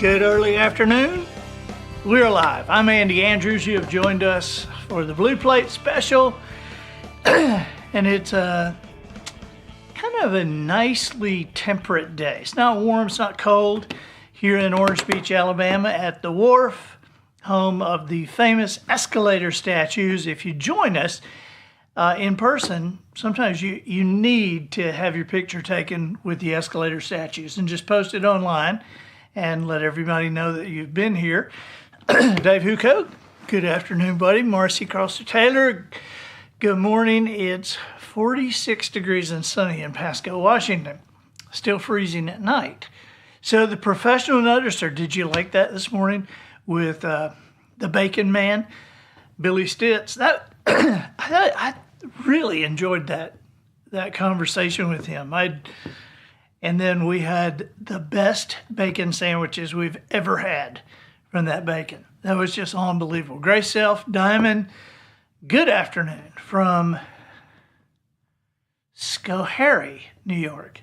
Good early afternoon. We're live. I'm Andy Andrews. You have joined us for the Blue Plate special. And it's kind of a nicely temperate day. It's not warm, it's not cold. Here in Orange Beach, Alabama at the wharf, home of the famous escalator statues. If you join us in person, sometimes you need to have your picture taken with the escalator statues and just post it online and let everybody know that you've been here. Dave Huco, good afternoon, buddy. Marcy Crosser-Taylor, good morning. It's 46 degrees and sunny in Pasco, Washington. Still freezing at night. So the professional noticer, did you like that this morning with the Bacon Man, Billy Stitz? That I really enjoyed that conversation with him. And then we had the best bacon sandwiches we've ever had from that bacon. That was just unbelievable. Grace Self, Diamond, good afternoon from Schoharie, New York.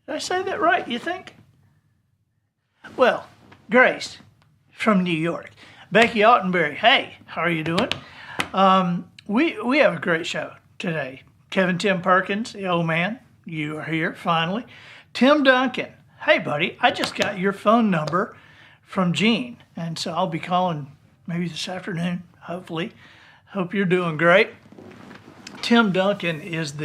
Did I say that right, you think? Well, Grace from New York. Becky Ottenberry, hey, how are you doing? We have a great show today. Tim Perkins, the old man, you are here finally. Tim Duncan, hey buddy, I just got your phone number from Gene, and so I'll be calling maybe this afternoon, hopefully. Hope you're doing great. Tim Duncan is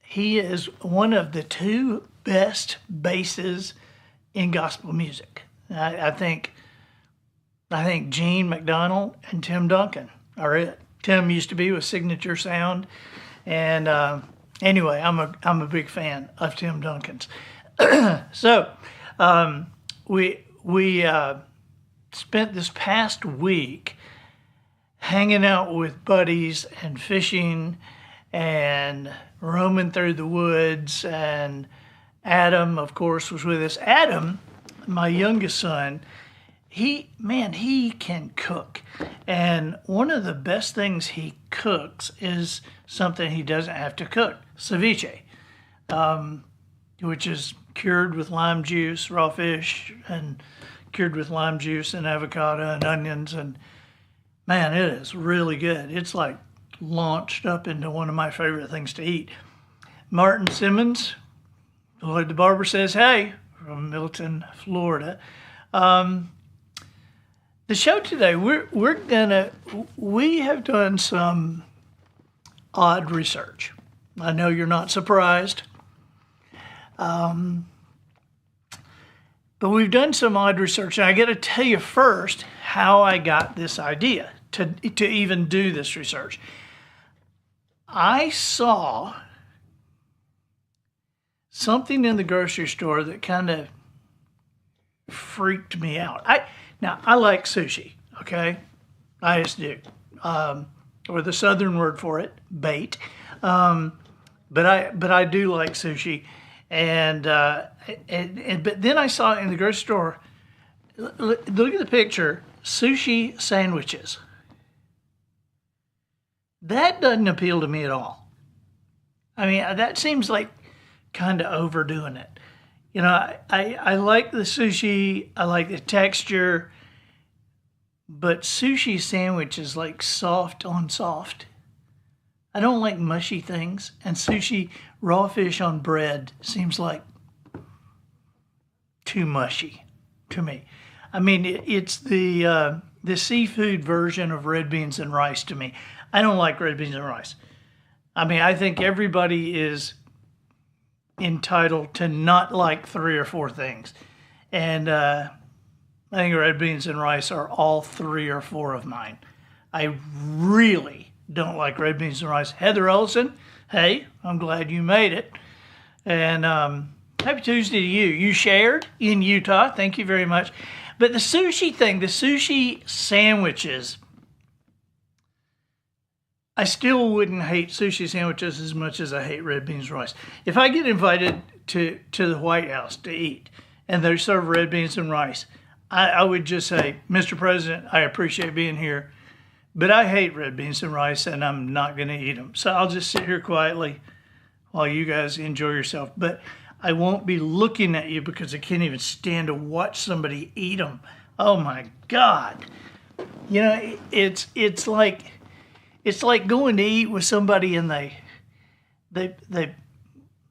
he is one of the two best basses in gospel music. I think Gene McDonald and Tim Duncan are it. Tim used to be with Signature Sound, and anyway, I'm a big fan of Tim Duncan's. So we spent this past week hanging out with buddies and fishing and roaming through the woods, and Adam, of course, was with us. Adam, my youngest son, he can cook. And one of the best things he cooks is something he doesn't have to cook, ceviche, which is cured with lime juice, raw fish, and cured with lime juice and avocado and onions. And man, it is really good. It's like launched up into one of my favorite things to eat. Martin Simmons, Lloyd the Barber says, hey, from Milton, Florida. The show today, we have done some odd research. I know you're not surprised. But we've done some odd research, and I got to tell you first how I got this idea to even do this research. I saw something in the grocery store that kind of freaked me out. I like sushi, okay? I just do. Or the southern word for it, bait. But I do like sushi. But then I saw in the grocery store, look at the picture, sushi sandwiches. That doesn't appeal to me at all. I mean, that seems like kind of overdoing it. You know, I like the sushi, I like the texture, but sushi sandwich is like soft on soft. I don't like mushy things, and sushi, raw fish on bread, seems like too mushy to me. I mean, it's the seafood version of red beans and rice to me. I don't like red beans and rice. I mean, I think everybody is entitled to not like 3 or 4 things. And I think red beans and rice are all 3 or 4 of mine. I really don't like red beans and rice. Heather Olson, hey, I'm glad you made it. And happy Tuesday to you. You shared in Utah. Thank you very much. But the sushi thing, the sushi sandwiches, I still wouldn't hate sushi sandwiches as much as I hate red beans and rice. If I get invited to the White House to eat and they serve red beans and rice, I would just say, Mr. President, I appreciate being here, but I hate red beans and rice and I'm not going to eat them. So I'll just sit here quietly while you guys enjoy yourself. But I won't be looking at you because I can't even stand to watch somebody eat them. Oh my God. You know, it's like going to eat with somebody and they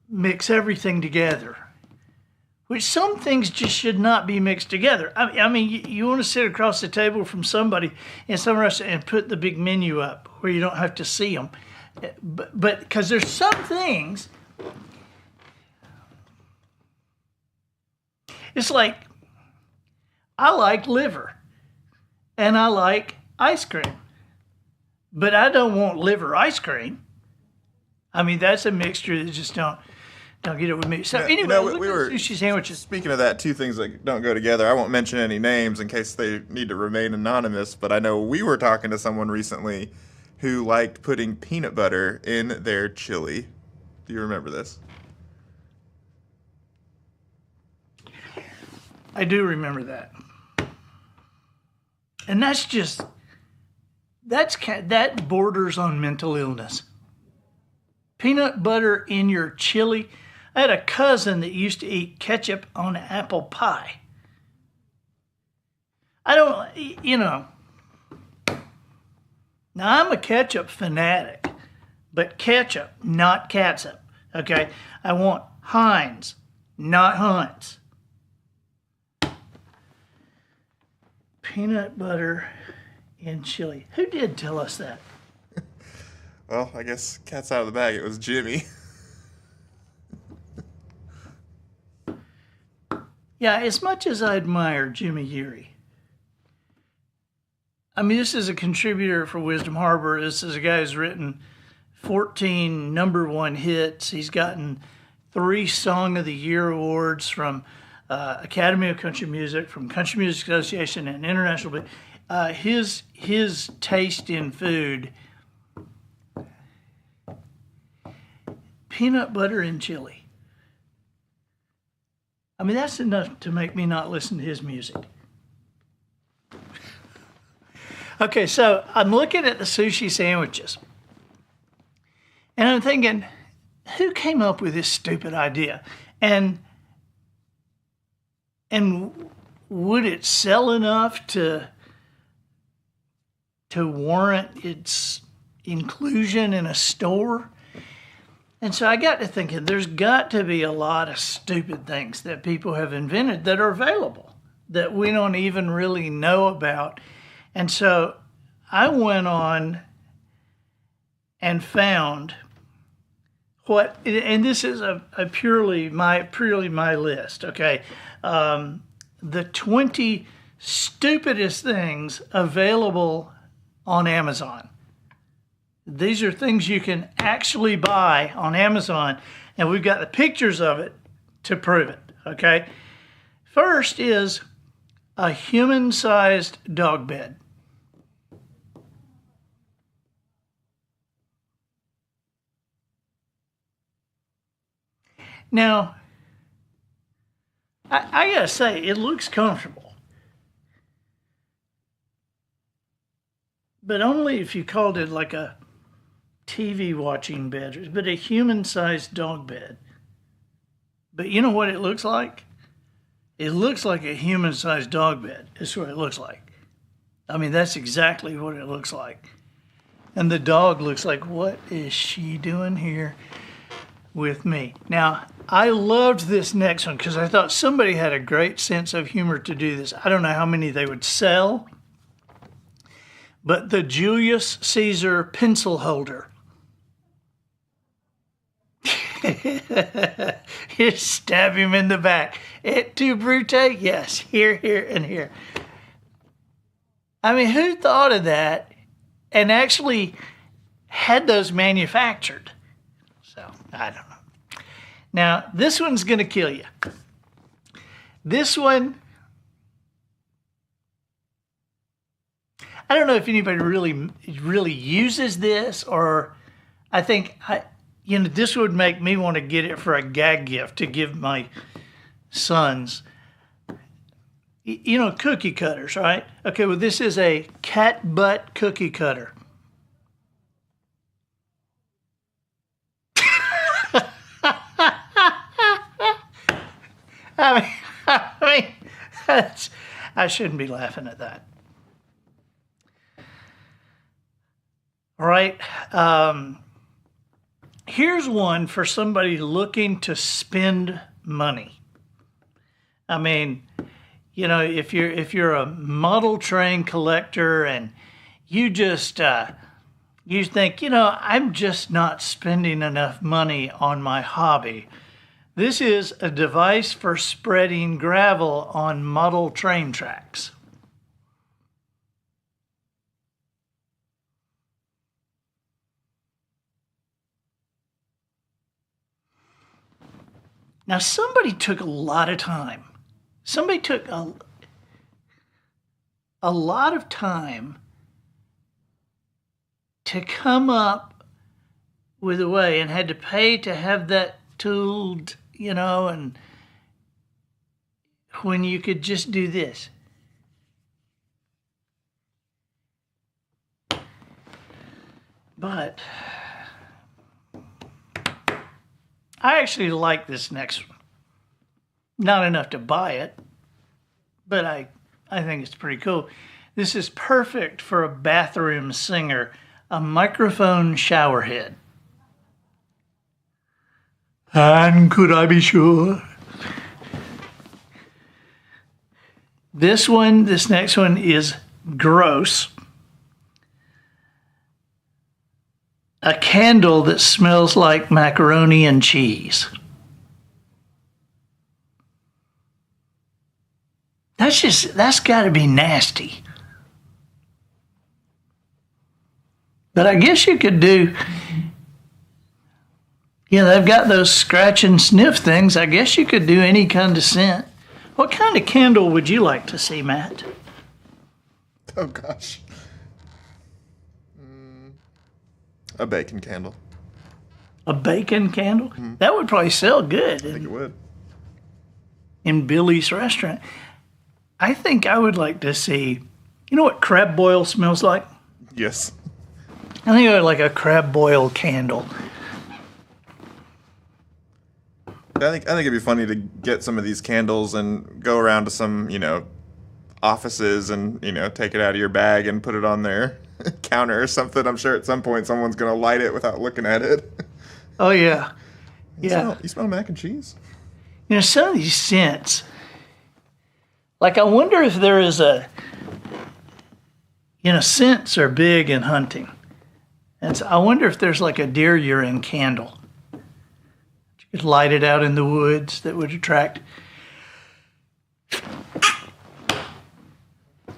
mix everything together. Which some things just should not be mixed together. I mean, you want to sit across the table from somebody in some restaurant and put the big menu up where you don't have to see them. But because there's some things, it's like, I like liver and I like ice cream, but I don't want liver ice cream. I mean, that's a mixture that just don't get it with me. So anyway, we were sushi sandwiches. Speaking of that, two things that don't go together. I won't mention any names in case they need to remain anonymous, but I know we were talking to someone recently who liked putting peanut butter in their chili. Do you remember this? I do remember that. And that borders on mental illness. Peanut butter in your chili. I had a cousin that used to eat ketchup on apple pie. Now I'm a ketchup fanatic, but ketchup, not catsup, okay? I want Heinz, not Heinz. Peanut butter in chili. Who did tell us that? Well, I guess cat's out of the bag. It was Jimmy. Yeah, as much as I admire Jimmy Geary, I mean, this is a contributor for Wisdom Harbor. This is a guy who's written 14 #1 hits. He's gotten 3 Song of the Year awards from Academy of Country Music, from Country Music Association and International. His taste in food, peanut butter and chili. I mean, that's enough to make me not listen to his music. Okay, so I'm looking at the sushi sandwiches. And I'm thinking, who came up with this stupid idea? And would it sell enough to warrant its inclusion in a store? And so I got to thinking, there's got to be a lot of stupid things that people have invented that are available that we don't even really know about. And so I went on and found and this is a purely my list, okay? The 20 stupidest things available on Amazon. These are things you can actually buy on Amazon, and we've got the pictures of it to prove it, okay? First is a human-sized dog bed. Now, I gotta say, it looks comfortable. But only if you called it like a TV watching bed, but a human-sized dog bed. But you know what it looks like? It looks like a human-sized dog bed. That's what it looks like. I mean, that's exactly what it looks like. And the dog looks like, what is she doing here with me? Now, I loved this next one because I thought somebody had a great sense of humor to do this. I don't know how many they would sell, but the Julius Caesar pencil holder. Here, stab him in the back. Et tu, Brute? Yes, here, and here. I mean, who thought of that and actually had those manufactured? So, I don't know. Now, this one's going to kill you. This one, I don't know if anybody really uses this, or I think this would make me want to get it for a gag gift to give my sons. Cookie cutters, right? Okay, well, this is a cat butt cookie cutter. I shouldn't be laughing at that. All right. Here's one for somebody looking to spend money. I mean, you know, if you're a model train collector and you just you think, you know, I'm just not spending enough money on my hobby. This is a device for spreading gravel on model train tracks. Now, somebody took a lot of time. Somebody took a lot of time to come up with a way and had to pay to have that tooled, you know, and when you could just do this. But I actually like this next one. Not enough to buy it, but I think it's pretty cool. This is perfect for a bathroom singer, a microphone shower head. And could I be sure? This next one is gross. A candle that smells like macaroni and cheese. That's got to be nasty. But I guess you could do, you know, they've got those scratch and sniff things. I guess you could do any kind of scent. What kind of candle would you like to see, Matt? Oh, gosh. A bacon candle. A bacon candle? Mm-hmm. That would probably sell good. I think it would. In Billy's restaurant. I think I would like to see, you know what crab boil smells like? Yes. I think I would like a crab boil candle. I think it'd be funny to get some of these candles and go around to some, you know, offices and, you know, take it out of your bag and put it on their counter or something. I'm sure at some point someone's going to light it without looking at it. Oh, yeah. Yeah. You smell mac and cheese? You know, some of these scents, like I wonder if there is a, you know, scents are big in hunting. And so I wonder if there's like a deer urine candle. You could light it out in the woods that would attract.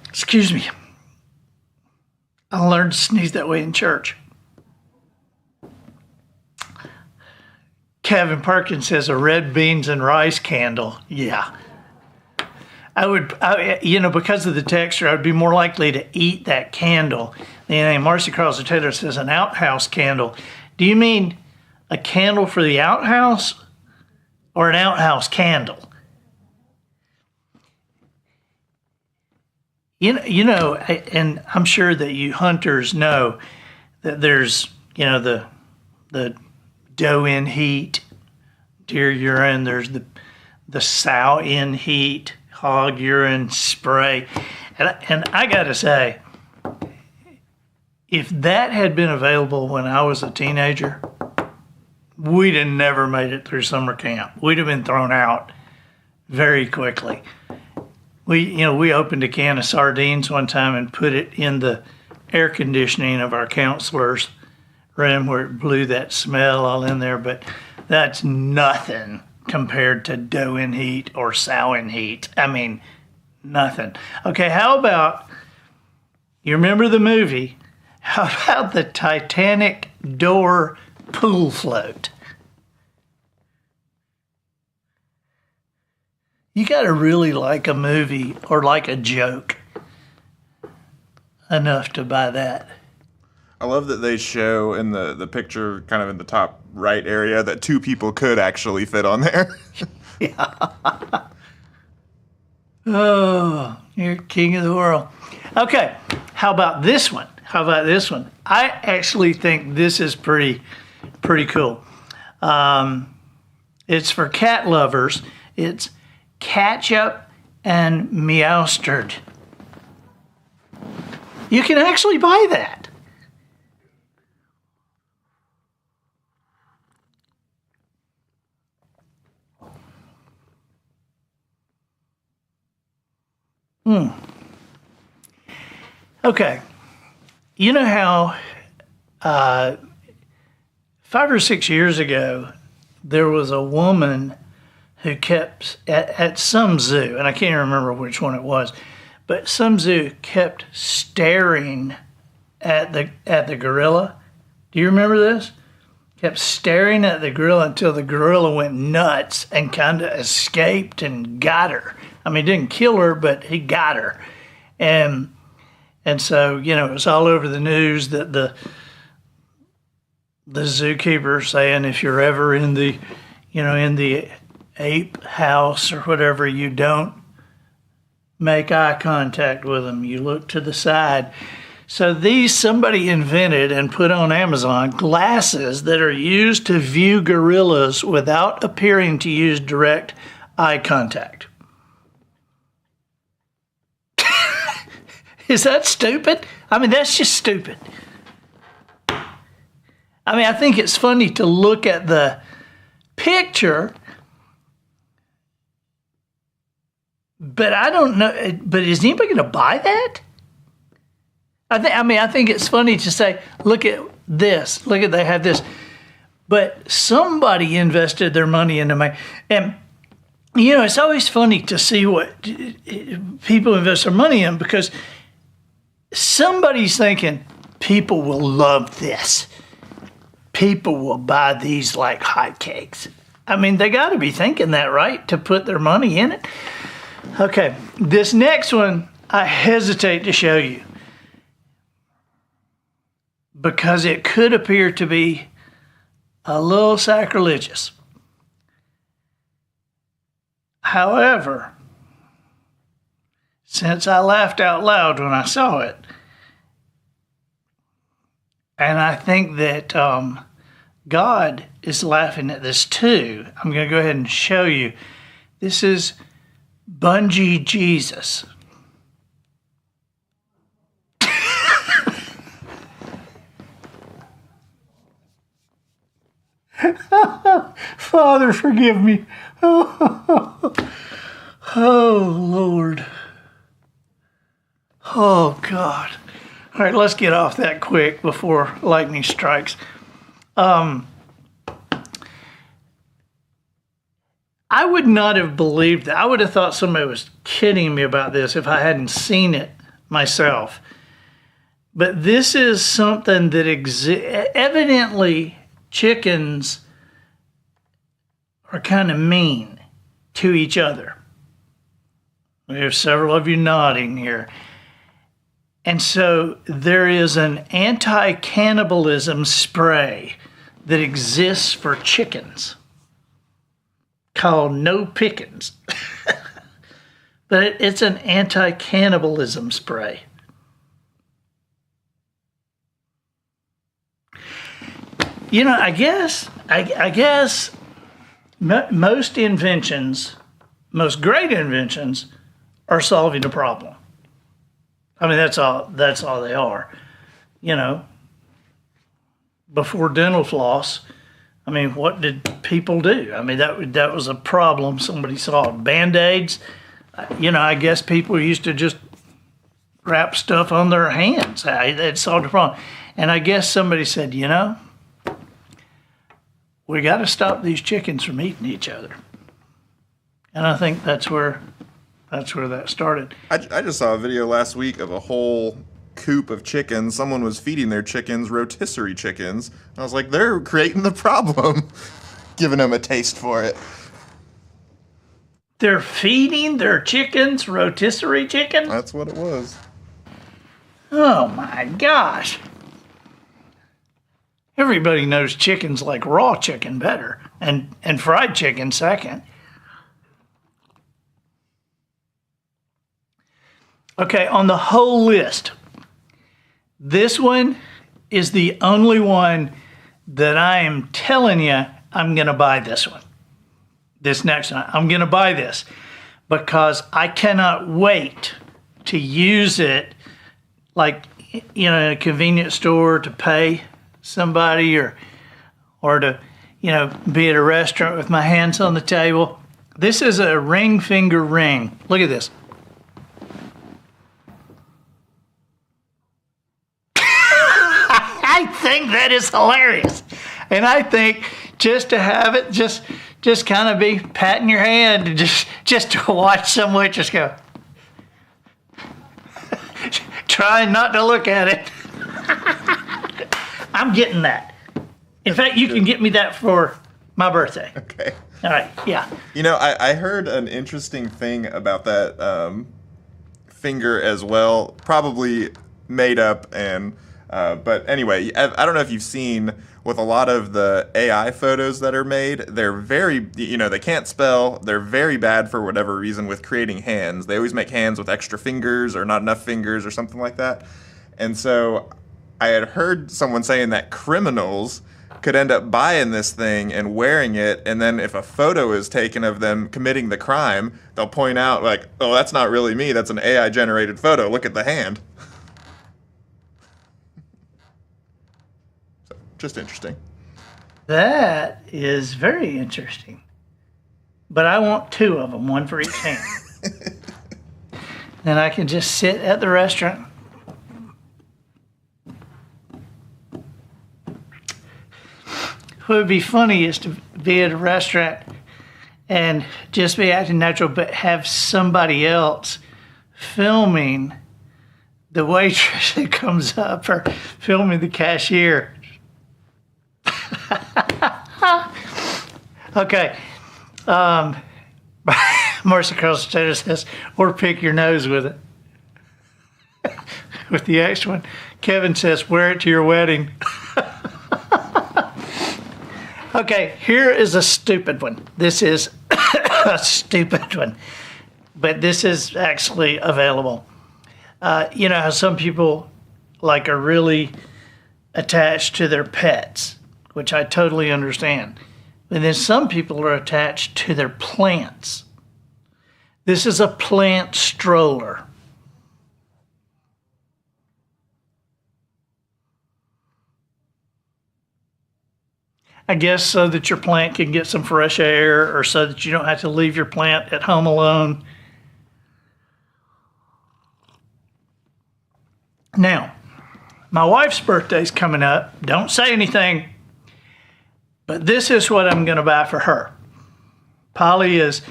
Excuse me. I learned to sneeze that way in church. Kevin Perkins says a red beans and rice candle. Yeah. You know, because of the texture, I'd be more likely to eat that candle. And Marcy Carlson Taylor says an outhouse candle. Do you mean a candle for the outhouse or an outhouse candle? You know, and I'm sure that you hunters know that there's, you know, the doe in heat, deer urine, there's the sow in heat, hog urine spray. And I got to say, if that had been available when I was a teenager, we'd have never made it through summer camp. We'd have been thrown out very quickly. We opened a can of sardines one time and put it in the air conditioning of our counselor's room where it blew that smell all in there, but that's nothing compared to doe in heat or sow in heat. I mean, nothing. Okay, how about, you remember the movie? How about the Titanic door pool float? You got to really like a movie or like a joke enough to buy that. I love that they show in the picture, kind of in the top right area, that two people could actually fit on there. Yeah. Oh, you're king of the world. Okay, how about this one? I actually think this is pretty cool. It's for cat lovers. It's ketchup and Meowstered. You can actually buy that. Okay. You know how 5 or 6 years ago, there was a woman who kept at some zoo, and I can't remember which one it was, but some zoo kept staring at the gorilla. Do you remember this? Kept staring at the gorilla until the gorilla went nuts and kind of escaped and got her. I mean, didn't kill her, but he got her. And so, you know, it was all over the news that the zookeeper saying, if you're ever in the, you know, in the ape house or whatever, you don't make eye contact with them. You look to the side. So somebody invented and put on Amazon glasses that are used to view gorillas without appearing to use direct eye contact. Is that stupid? I mean, that's just stupid. I mean, I think it's funny to look at the picture, but I don't know. But is anybody going to buy that? I think it's funny to say, look at this. Look at, they have this. But somebody invested their money into my, and you know, it's always funny to see what people invest their money in, because somebody's thinking, people will love this. People will buy these like hotcakes. I mean, they got to be thinking that, right? To put their money in it. Okay, this next one, I hesitate to show you, because it could appear to be a little sacrilegious. However, since I laughed out loud when I saw it, and I think that God is laughing at this too, I'm going to go ahead and show you. This is Bungee Jesus. Father, forgive me. Oh, Lord. Oh, God. All right, let's get off that quick before lightning strikes. I would not have believed that. I would have thought somebody was kidding me about this if I hadn't seen it myself. But this is something that evidently chickens are kind of mean to each other. There's several of you nodding here. And so there is an anti-cannibalism spray that exists for chickens called No Pickins. But it's an anti-cannibalism spray. You know, I guess most inventions, most great inventions, are solving a problem. I mean, that's all they are. You know, before dental floss, I mean, what did people do? I mean, that was a problem somebody solved. Band-Aids, you know, I guess people used to just wrap stuff on their hands. That solved the problem. And I guess somebody said, you know, we got to stop these chickens from eating each other. And I think that's where that started. I just saw a video last week of a whole coop of chickens. Someone was feeding their chickens rotisserie chickens. I was like, they're creating the problem, giving them a taste for it. They're feeding their chickens rotisserie chicken? That's what it was. Oh my gosh. Everybody knows chickens like raw chicken better, and fried chicken second. Okay, on the whole list, this one is the only one that I am telling you I'm going to buy this one. This next one, I'm going to buy this. because I cannot wait to use it, like, in a convenience store to pay somebody or to, be at a restaurant with my hands on the table. This is a ring finger ring. Look at this. I think that is hilarious. And I think just to have it, just kind of be patting your hand and just to watch some waitress go, trying not to look at it. I'm getting that. In fact, you can get me that for my birthday. Okay. All right, yeah. I heard an interesting thing about that finger as well, probably made up, and but anyway, I don't know if you've seen with a lot of the AI photos that are made, they're very, they can't spell, they're very bad for whatever reason with creating hands. They always make hands with extra fingers or not enough fingers or something like that. And so I had heard someone saying that criminals could end up buying this thing and wearing it, and then if a photo is taken of them committing the crime, they'll point out like, oh, that's not really me, that's an AI generated photo, look at the hand. So, just interesting. That is very interesting. But I want 2 of them, one for each hand. Then I can just sit at the restaurant. What would be funny is to be at a restaurant and just be acting natural, but have somebody else filming the waitress that comes up or filming the cashier. Okay. Marcy Carlson says, or pick your nose with it. With the extra one. Kevin says, wear it to your wedding. Okay, here is a stupid one. This is a stupid one, but this is actually available. You know how some people are really attached to their pets, which I totally understand. And then some people are attached to their plants. This is a plant stroller. I guess so that your plant can get some fresh air, or so that you don't have to leave your plant at home alone. Now, my wife's birthday's coming up. Don't say anything, but this is what I'm going to buy for her. Polly is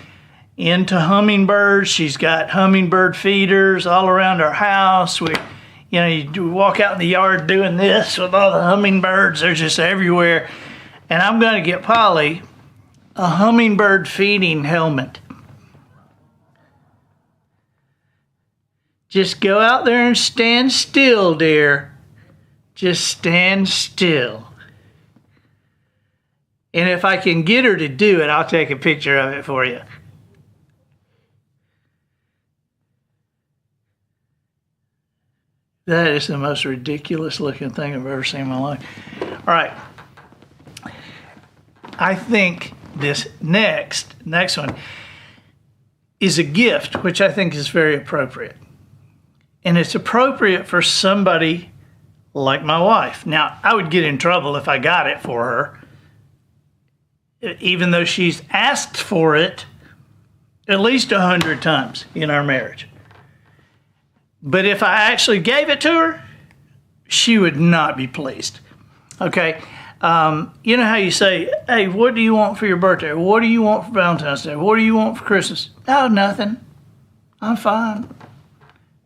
into hummingbirds. She's got hummingbird feeders all around our house. You walk out in the yard doing this with all the hummingbirds. They're just everywhere. And I'm going to get Polly a hummingbird feeding helmet. Just go out there and stand still, dear. Just stand still. And if I can get her to do it, I'll take a picture of it for you. That is the most ridiculous looking thing I've ever seen in my life. All right. I think this next one is a gift, which I think is very appropriate. And it's appropriate for somebody like my wife. Now, I would get in trouble if I got it for her, even though she's asked for it at least 100 times in our marriage. But if I actually gave it to her, she would not be pleased. Okay? You know how you say, hey, what do you want for your birthday? What do you want for Valentine's Day? What do you want for Christmas? Oh, nothing. I'm fine.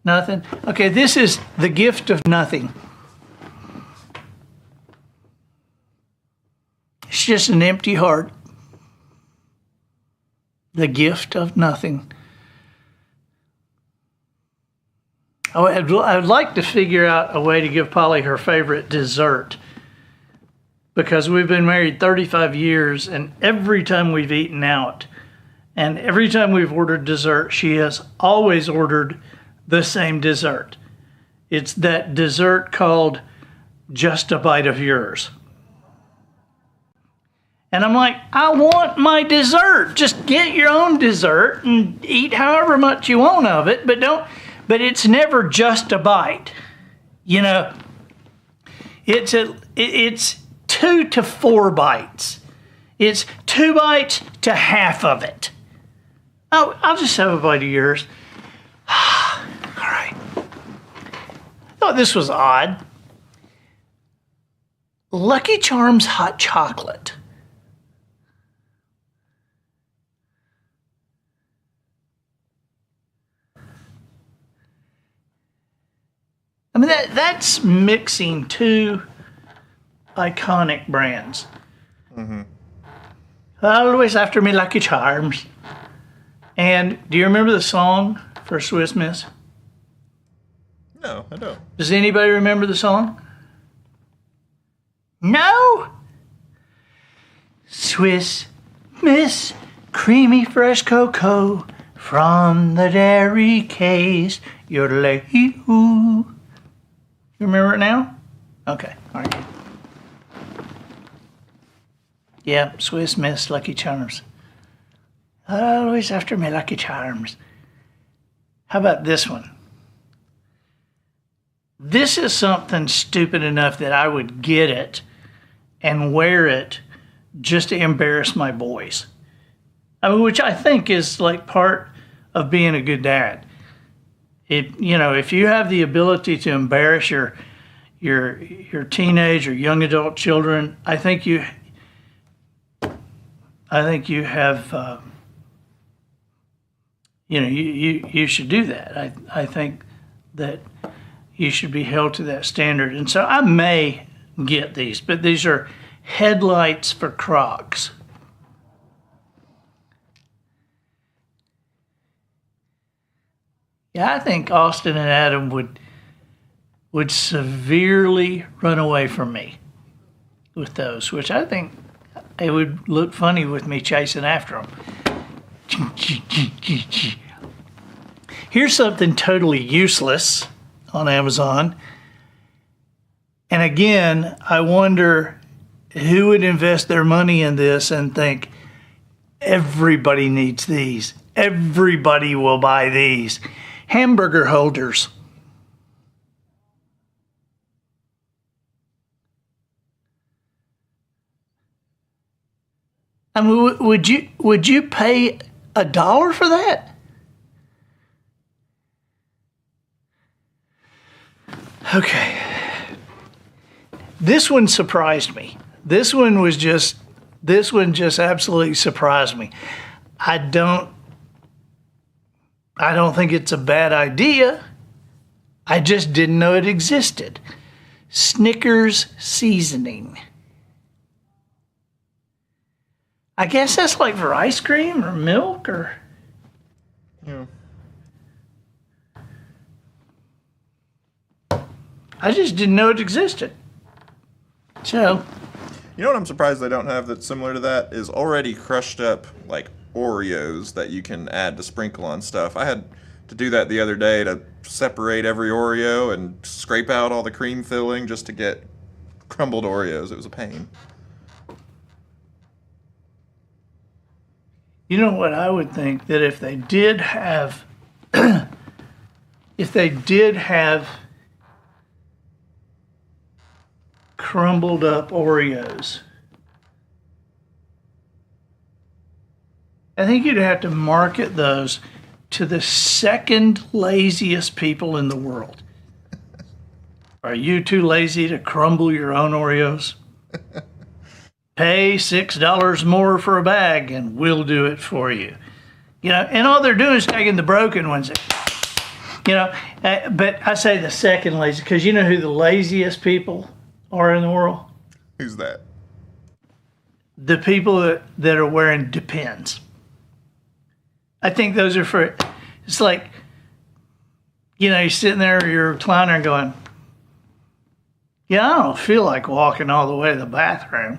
Nothing. Okay, this is the gift of nothing. It's just an empty heart. The gift of nothing. I would like to figure out a way to give Polly her favorite dessert, because we've been married 35 years, and every time we've eaten out and every time we've ordered dessert, she has always ordered the same dessert. It's that dessert called Just a Bite of Yours. And I'm like, I want my dessert. Just get your own dessert and eat however much you want of it, but it's never just a bite. You know, it's 2 to 4 bites. It's 2 bites to half of it. Oh, I'll just have a bite of yours. All right. I thought this was odd. Lucky Charms hot chocolate. I mean, that's mixing 2 iconic brands. Mm-hmm. Always after me, Lucky Charms. And do you remember the song for Swiss Miss? No, I don't. Does anybody remember the song? No? Swiss Miss, creamy fresh cocoa from the dairy case. Yodelay-hoo. You remember it now? Okay, all right. Yeah, Swiss Miss, Lucky Charms. Always after me, Lucky Charms. How about this one? This is something stupid enough that I would get it and wear it just to embarrass my boys. I mean, which I think is like part of being a good dad. If you have the ability to embarrass your teenage or young adult children, I think you have you should do that. I think that you should be held to that standard. And so I may get these, but these are headlights for Crocs. Yeah, I think Austin and Adam would severely run away from me with those, which I think it would look funny with me chasing after them. Here's something totally useless on Amazon. And again, I wonder who would invest their money in this and think, everybody needs these. Everybody will buy these. Hamburger holders. I mean, would you pay $1 for that? Okay. This one surprised me. This one just absolutely surprised me. I don't think it's a bad idea. I just didn't know it existed. Snickers seasoning. I guess that's like for ice cream or milk or... Yeah. I just didn't know it existed. So... You know what I'm surprised they don't have that's similar to that is already crushed up, like, Oreos that you can add to sprinkle on stuff. I had to do that the other day to separate every Oreo and scrape out all the cream filling just to get crumbled Oreos. It was a pain. You know what I would think? That if they did have crumbled up Oreos, I think you'd have to market those to the second laziest people in the world. Are you too lazy to crumble your own Oreos? Pay $6 more for a bag and we'll do it for you. And all they're doing is taking the broken ones. But I say the second lazy because you know who the laziest people are in the world? Who's that? The people that are wearing Depends. I think those are for, it's like, you're sitting there in your recliner going, I don't feel like walking all the way to the bathroom.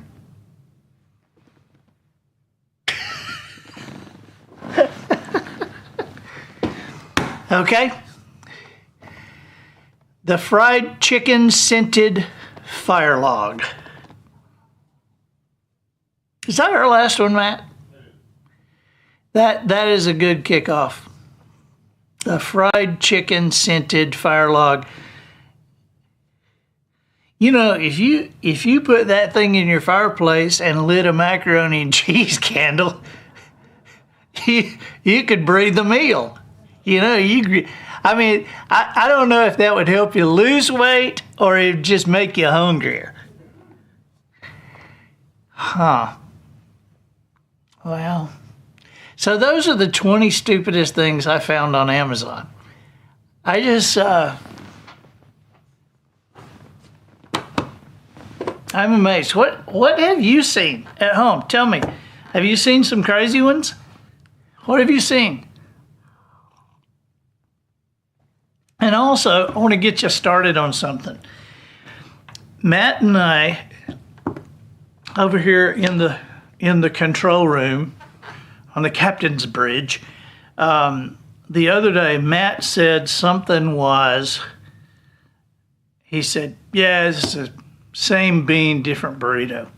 Okay. The fried chicken scented fire log. Is that our last one, Matt? That is a good kickoff. The fried chicken scented fire log. You know, if you put that thing in your fireplace and lit a macaroni and cheese candle, you could breathe the meal. You know, I don't know if that would help you lose weight or it'd just make you hungrier. Huh. Well, so those are the 20 stupidest things I found on Amazon. I just, I'm amazed. What have you seen at home? Tell me. Have you seen some crazy ones? What have you seen? And also, I want to get you started on something. Matt and I, over here in the control room on the captain's bridge, the other day, Matt said he said, yeah, it's the same bean, different burrito.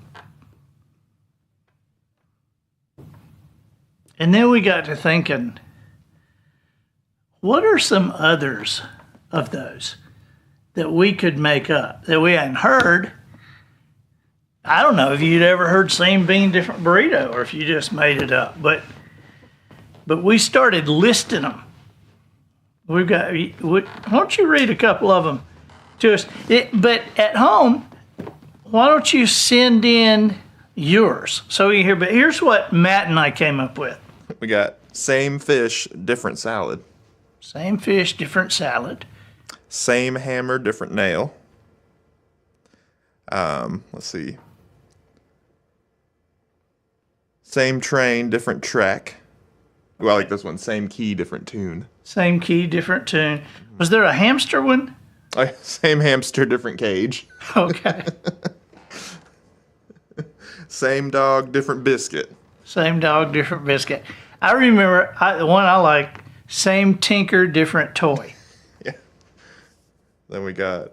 And then we got to thinking, what are some others of those that we could make up that we hadn't heard? I don't know if you'd ever heard same bean, different burrito, or if you just made it up. But we started listing them. Why don't you read a couple of them to us? But at home, why don't you send in yours so we can hear? But here's what Matt and I came up with. We got same fish, different salad. Same fish, different salad. Same hammer, different nail. Let's see. Same train, different track. Well, I like this one. Same key, different tune. Same key, different tune. Was there a hamster one? Same hamster, different cage. Okay. Same dog, different biscuit. Same dog, different biscuit. I remember the one I like, same tinker, different toy. Yeah. Then we got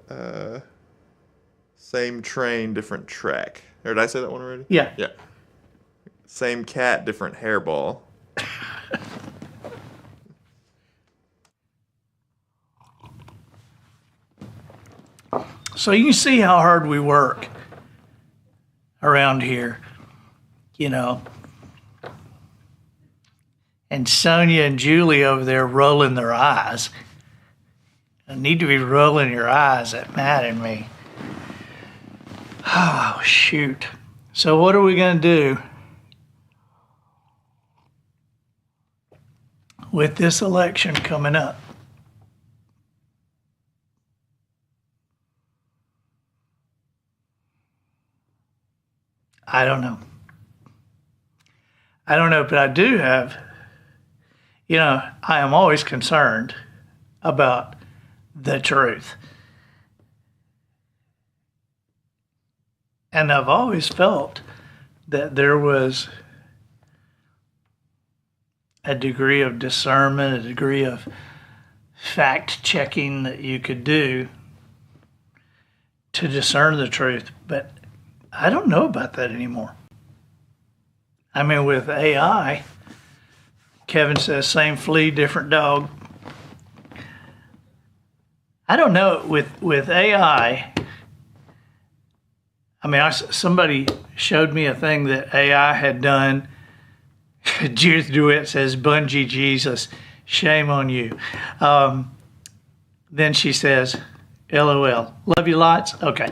same train, different track. Or did I say that one already? Yeah. Yeah. Same cat, different hairball. So you can see how hard we work around here, you know. And Sonia and Julie over there rolling their eyes. I need to be rolling your eyes at Matt and me. Oh, shoot. So what are we going to do with this election coming up? I don't know. But I do have, I am always concerned about the truth. And I've always felt that there was a degree of discernment, a degree of fact checking that you could do to discern the truth. But I don't know about that anymore. I mean, with AI, Kevin says same flea, different dog. I don't know with AI. I mean, somebody showed me a thing that AI had done. Judith DeWitt says, "Bungee Jesus, shame on you." Then she says, "LOL, love you lots." Okay.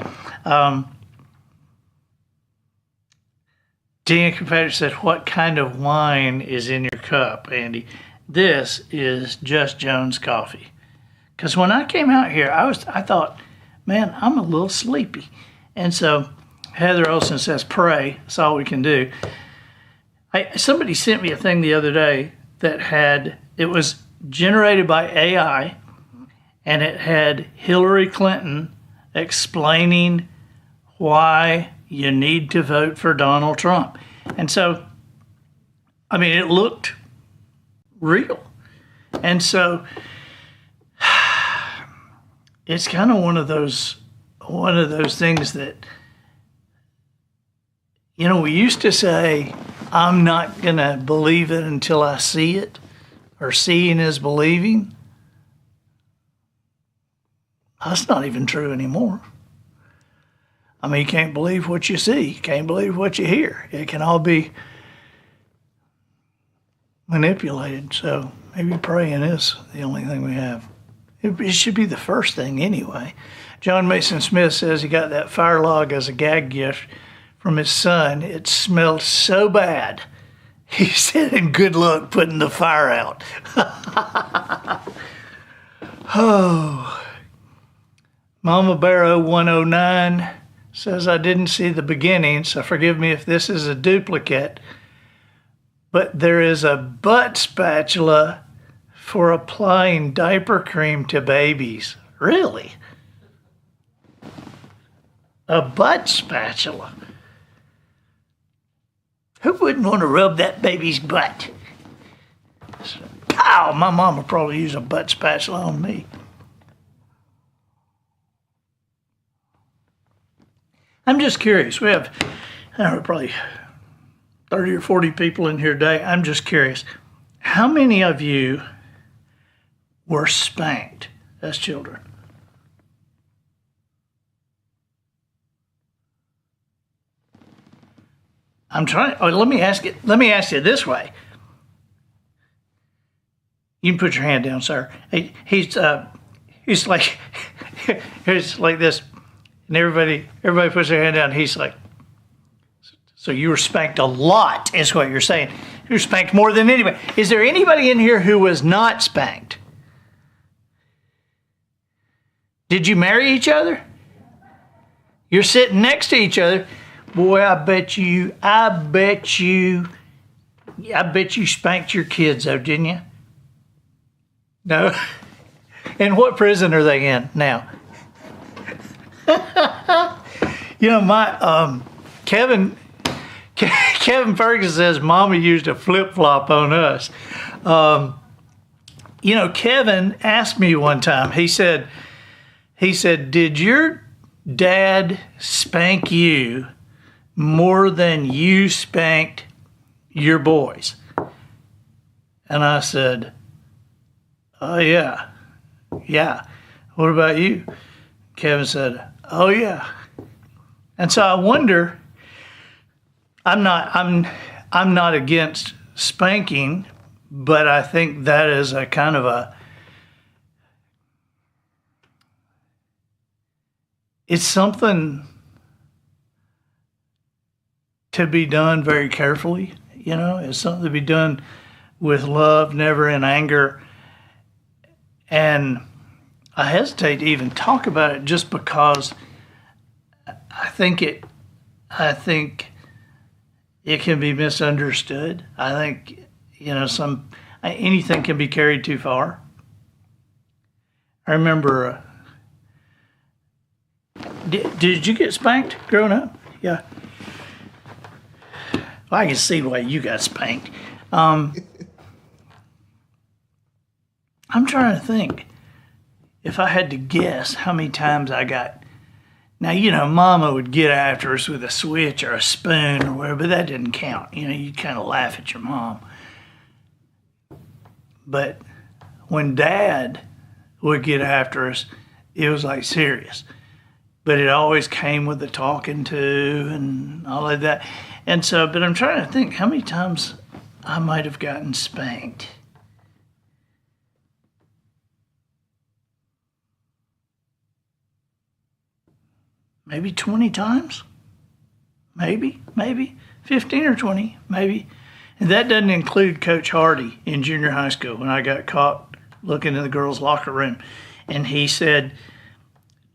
Dean Competitor said, "What kind of wine is in your cup, Andy?" This is Just Jones coffee. Because when I came out here, I thought, man, I'm a little sleepy. And so Heather Olson says, "Pray, that's all we can do." Somebody sent me a thing the other day that it was generated by AI, and it had Hillary Clinton explaining why you need to vote for Donald Trump. And so, I mean, it looked real. And so it's kind of one of those things that, You know, we used to say, I'm not going to believe it until I see it, or seeing is believing. That's not even true anymore. I mean, you can't believe what you see. You can't believe what you hear. It can all be manipulated. So maybe praying is the only thing we have. It should be the first thing anyway. John Mason Smith says he got that fire log as a gag gift from his son. It smelled so bad. He said, and good luck putting the fire out. Oh. Mama Barrow 109 says, I didn't see the beginning, so forgive me if this is a duplicate, but there is a butt spatula for applying diaper cream to babies. Really? A butt spatula? Who wouldn't want to rub that baby's butt? Pow! My mom would probably use a butt spatula on me. I'm just curious. We have, I don't know, probably 30 or 40 people in here today. I'm just curious. How many of you were spanked as children? I'm trying. Oh, let me ask you this way. You can put your hand down, sir. He's like, he's like this. And everybody puts their hand down. He's like, so you were spanked a lot, is what you're saying. You were spanked more than anybody. Is there anybody in here who was not spanked? Did you marry each other? You're sitting next to each other. Boy, I bet you spanked your kids, though, didn't you? No. And what prison are they in now? You know, my Kevin Ferguson says Mama used a flip-flop on us. You know, Kevin asked me one time, he said, did your dad spank you more than you spanked your boys? And I said, oh yeah. What about you? Kevin said, oh yeah. And so I wonder, I'm not against spanking, but I think that is a kind of it's something to be done very carefully, you know. It's something to be done with love, never in anger. And I hesitate to even talk about it just because I think it can be misunderstood. I think, you know, anything can be carried too far. I remember, did you get spanked growing up? Yeah. Well, I can see why you got spanked. I'm trying to think. If I had to guess how many times I got, now, you know, Mama would get after us with a switch or a spoon or whatever, but that didn't count. You know, you kind of laugh at your mom. But when Dad would get after us, it was like serious. But it always came with the talking to and all of that. And so, but I'm trying to think how many times I might have gotten spanked. Maybe 20 times, maybe 15 or 20, maybe. And that doesn't include Coach Hardy in junior high school when I got caught looking in the girls' locker room. And he said,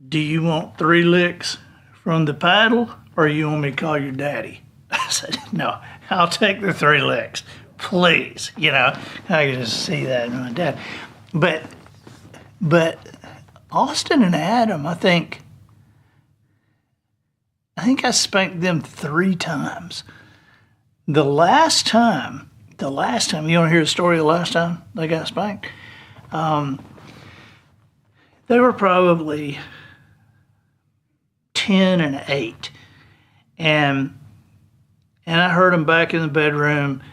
do you want 3 licks from the paddle or you want me to call your daddy? I said, no, I'll take the 3 licks, please. You know, I could just see that in my dad. But Austin and Adam, I think I spanked them 3 times. The last time, you want to hear the story of the last time they got spanked? They were probably 10 and 8. And And I heard them back in the bedroom,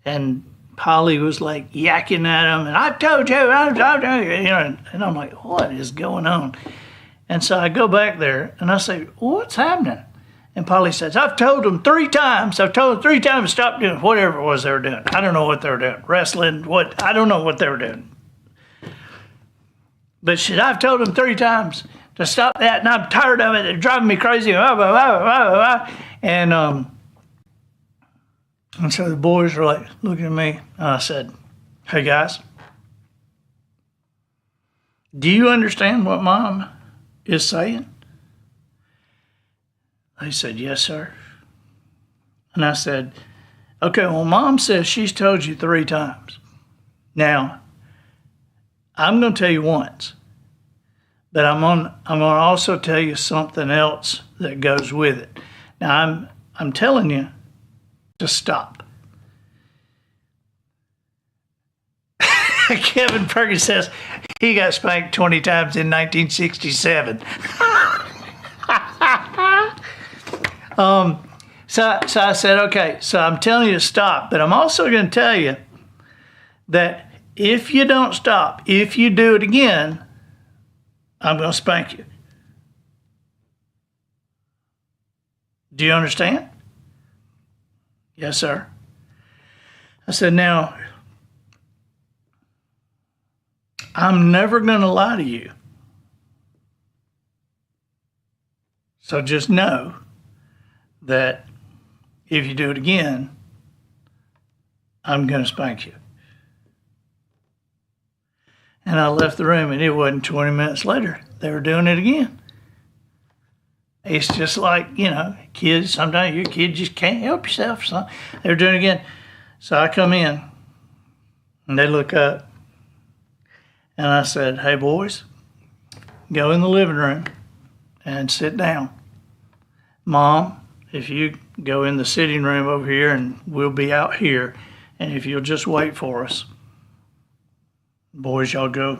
and Polly was like yakking at him, and I've told you, and I'm like, what is going on? And so I go back there, and I say, what's happening? And Polly says, I've told them 3 times. I've told them 3 times to stop doing whatever it was they were doing. I don't know what they were doing. Wrestling, I don't know what they were doing. But shit, I've told them 3 times to stop that, and I'm tired of it. They're driving me crazy. And so the boys were like looking at me, and I said, hey guys, do you understand what Mom is saying? They said, yes, sir. And I said, okay, well, Mom says she's told you 3 times. Now, I'm going to tell you once, but I'm going to also tell you something else that goes with it. Now, I'm telling you to stop. Kevin Perkins says he got spanked 20 times in 1967. So I said, okay, so I'm telling you to stop, but I'm also going to tell you that if you don't stop, if you do it again, I'm going to spank you. Do you understand? Yes, sir. I said, now, I'm never going to lie to you. So just know that if you do it again, I'm going to spank you. And I left the room, and it wasn't 20 minutes later, they were doing it again. It's just like, kids, sometimes your kid just can't help yourself. So they were doing it again. So I come in, and they look up, and I said, hey, boys, go in the living room and sit down. Mom, if you go in the sitting room over here, and we'll be out here, and if you'll just wait for us, boys, y'all go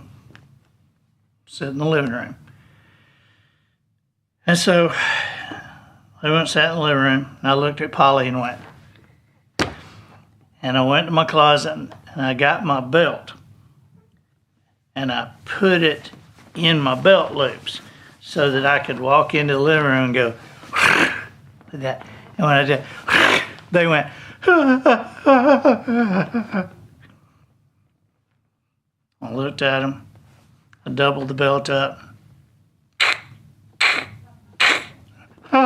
sit in the living room. And so they went and sat in the living room, and I looked at Polly and went. And I went to my closet, and I got my belt, and I put it in my belt loops so that I could walk into the living room and go like that. And when I did, they went. I looked at them. I doubled the belt up. So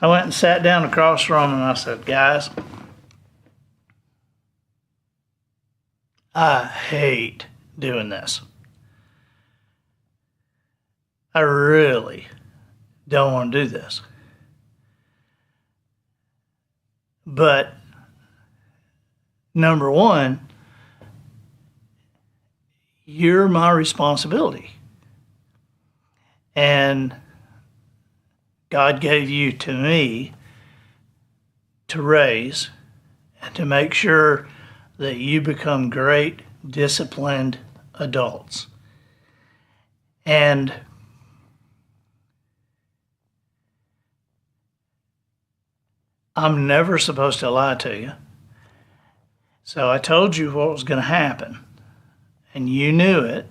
I went and sat down across from them, and I said, guys, I hate doing this. I really don't want to do this. But number one, you're my responsibility. And God gave you to me to raise and to make sure that you become great, disciplined adults. And I'm never supposed to lie to you. So I told you what was going to happen, and you knew it.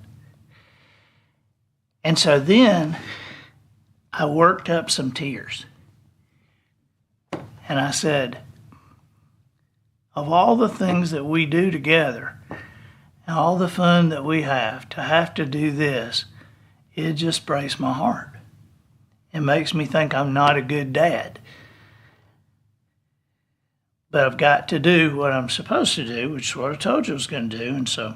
And so then I worked up some tears. And I said, of all the things that we do together, and all the fun that we have to do this, it just breaks my heart. It makes me think I'm not a good dad. But I've got to do what I'm supposed to do, which is what I told you I was going to do. And so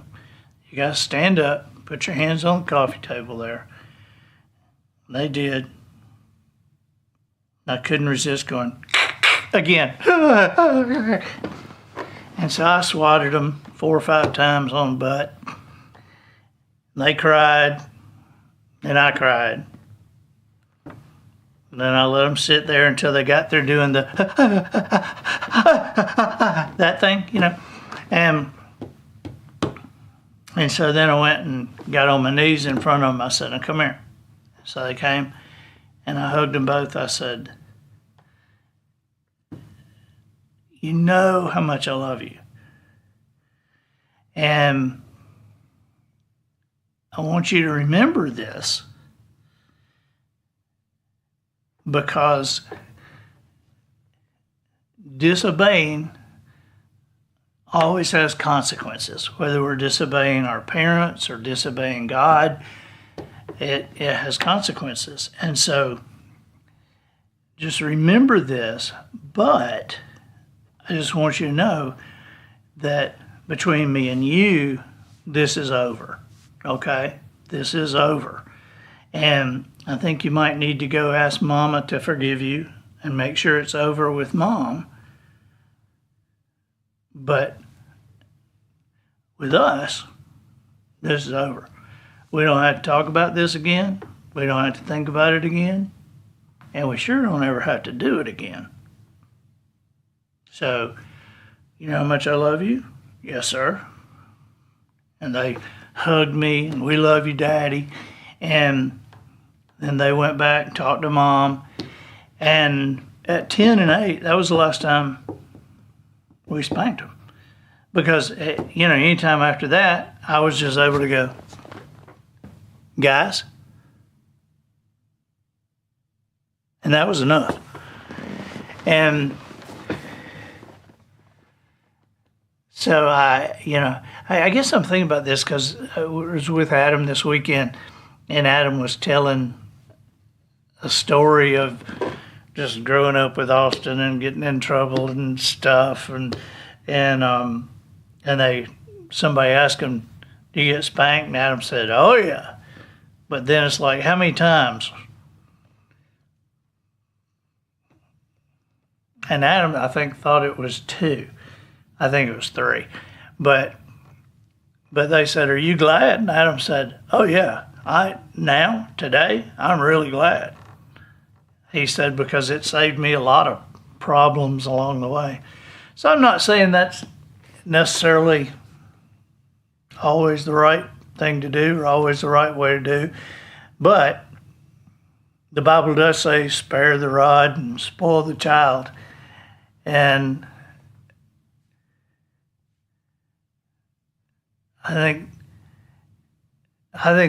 you got to stand up, put your hands on the coffee table there. And they did. I couldn't resist going, again. And so I swatted them 4 or 5 times on the butt. They cried, and I cried. And then I let them sit there until they got there doing the that thing, And so then I went and got on my knees in front of them. I said, now come here. So they came, and I hugged them both. I said, you know how much I love you. And I want you to remember this, because disobeying always has consequences. Whether we're disobeying our parents or disobeying God, it has consequences. And so just remember this, but I just want you to know that between me and you, this is over, okay? This is over. And I think you might need to go ask Mama to forgive you and make sure it's over with Mom. But with us, this is over. We don't have to talk about this again. We don't have to think about it again. And we sure don't ever have to do it again. So, you know how much I love you? Yes, sir. And they hugged me, and we love you, Daddy. And then they went back and talked to Mom. And at 10 and 8, that was the last time we spanked them. Because, anytime after that, I was just able to go, guys. And that was enough. And so I guess I'm thinking about this because I was with Adam this weekend, and Adam was telling a story of just growing up with Austin and getting in trouble and stuff, and somebody asked him, "Do you get spanked?" And Adam said, "Oh yeah," but then it's like, how many times? And Adam, I think, thought it was 2. I think it was 3. But they said, "Are you glad?" And Adam said, "Oh yeah, today, I'm really glad." He said, because it saved me a lot of problems along the way. So I'm not saying that's necessarily always the right thing to do or always the right way to do, but the Bible does say, spare the rod and spoil the child. And I think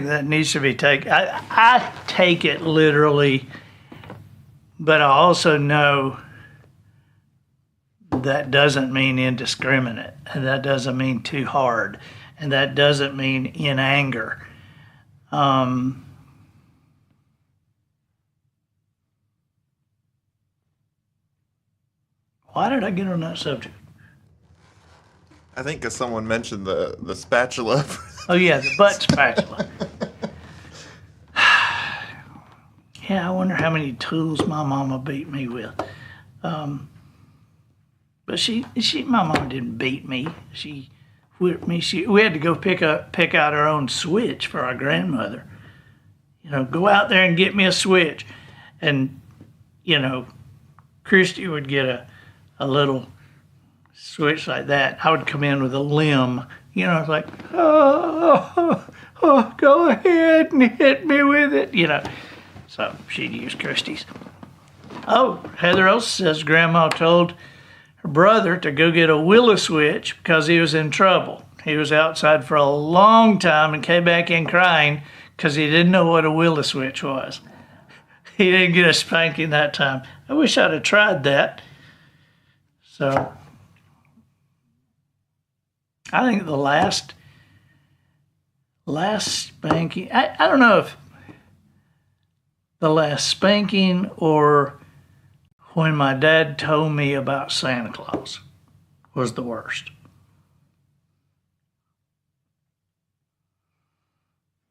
that needs to be taken. I take it literally, but I also know that doesn't mean indiscriminate, and that doesn't mean too hard, and that doesn't mean in anger. Why did I get on that subject? I think because someone mentioned the spatula. Oh yeah, the butt spatula. Yeah, I wonder how many tools my mama beat me with. But my mama didn't beat me. She whipped me. We had to go pick out our own switch for our grandmother. Go out there and get me a switch. And, Christy would get a little switch like that. I would come in with a limb. It's like, oh, go ahead and hit me with it, So she'd use Christie's. Oh, Heather Oates says Grandma told her brother to go get a willow switch because he was in trouble. He was outside for a long time and came back in crying because he didn't know what a willow switch was. He didn't get a spanking that time. I wish I'd have tried that. So I think the last spanking, I don't know if the last spanking or when my dad told me about Santa Claus was the worst.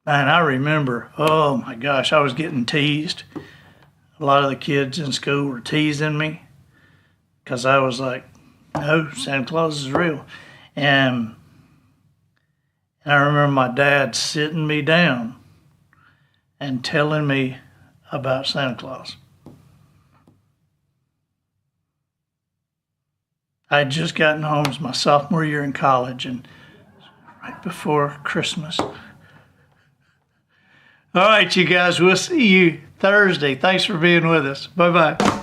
And I remember, oh my gosh, I was getting teased. A lot of the kids in school were teasing me because I was like, no, Santa Claus is real. And I remember my dad sitting me down and telling me about Santa Claus. I had just gotten home. It was my sophomore year in college, and right before Christmas. All right, you guys, we'll see you Thursday. Thanks for being with us. Bye-bye.